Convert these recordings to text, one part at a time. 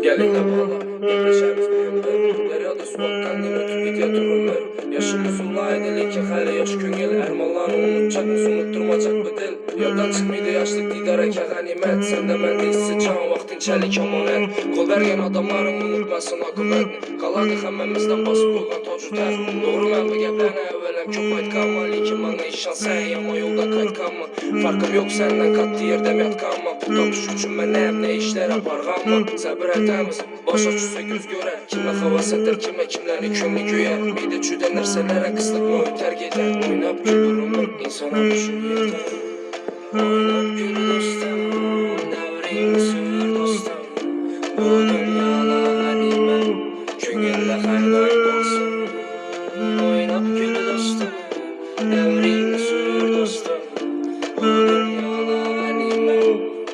Gelin de valla birleşemiz büyümler. Deryada su akkan din ötüp gidiyor turunlar. Yaşımız ulaydı leke hayli yaş köngel. Ermallarını unutacakmış unutturmacak bu dil. Yoldan çıkmaydı yaşlık didar eke ganimet. Sen de ben de can vaktin çelik amanet. Kol vergen adamların unutmasın akıbetini. Kaladı hemmemizden basıp koygan tocu ter. Doğru ben bu geplerine evvelem çok aytkanma. Lekin bana işan sen yama yolda kaytkanma. Farkım yok senden katlı yerde yatkanma. Pul tapış üçün ben ne işler aparganma. Sabır etemiz başa düşse göz görer. Kimle havas eder kime kimlerini könlü göyer. Bir de çüden nerselere kıslık muhit terk eder. Oynap gülürüm insana şu yeter. Oynap gül dostum devrini sür dostum. Bu dünyada ganime köngelle hayday olsun. Oynap gül dostum devrini sür dostum. Bu dünyada ganime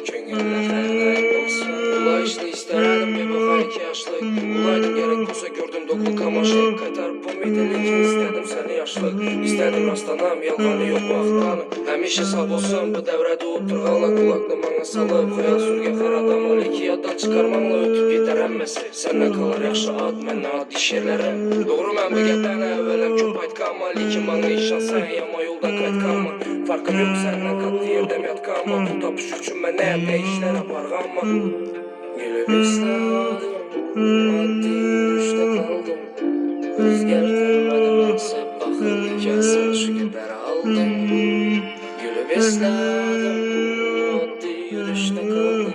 köngelle hayday olsun. Ulayışını isterim bir bakar iki yaşlık. Ulaydım gerek olsa gördüm doklu kamaşlık. Kaytarıp bu midelikin istedim seni yaşlık. İstedim rastlanam yalganı yok vaxtlanı. Həmişə sağ olsun bu devrede oturğanla. Kulaklı bana salıp hayal sürgen her adam ol. İki yaddan çıkarmanla ötüp yeter emmesi. Senden kalır yaxşı ad mənə ad iş yerlərim. Doğru mən bu gətlərine evveləm köp aytqanma. Lekin bana işan sen yama yolda kaytqanma. Farkım yok senden katlı yerde yatqanma. Pul tapış üçün mən ne işler aparğanma. Gülüp istedim maddi yürüşte kaldım. Özgertirmedim ansep bakın hikasın şu gider aldım. Gülüp istedim maddi yürüşte kaldım.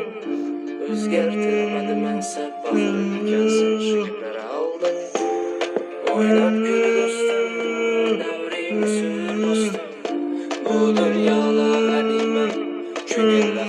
Özgertirmedim ansep bakın hikasın şu gider aldım. Oynap gül dostum devrini sür dostum. Bu dünyada ganime köngelle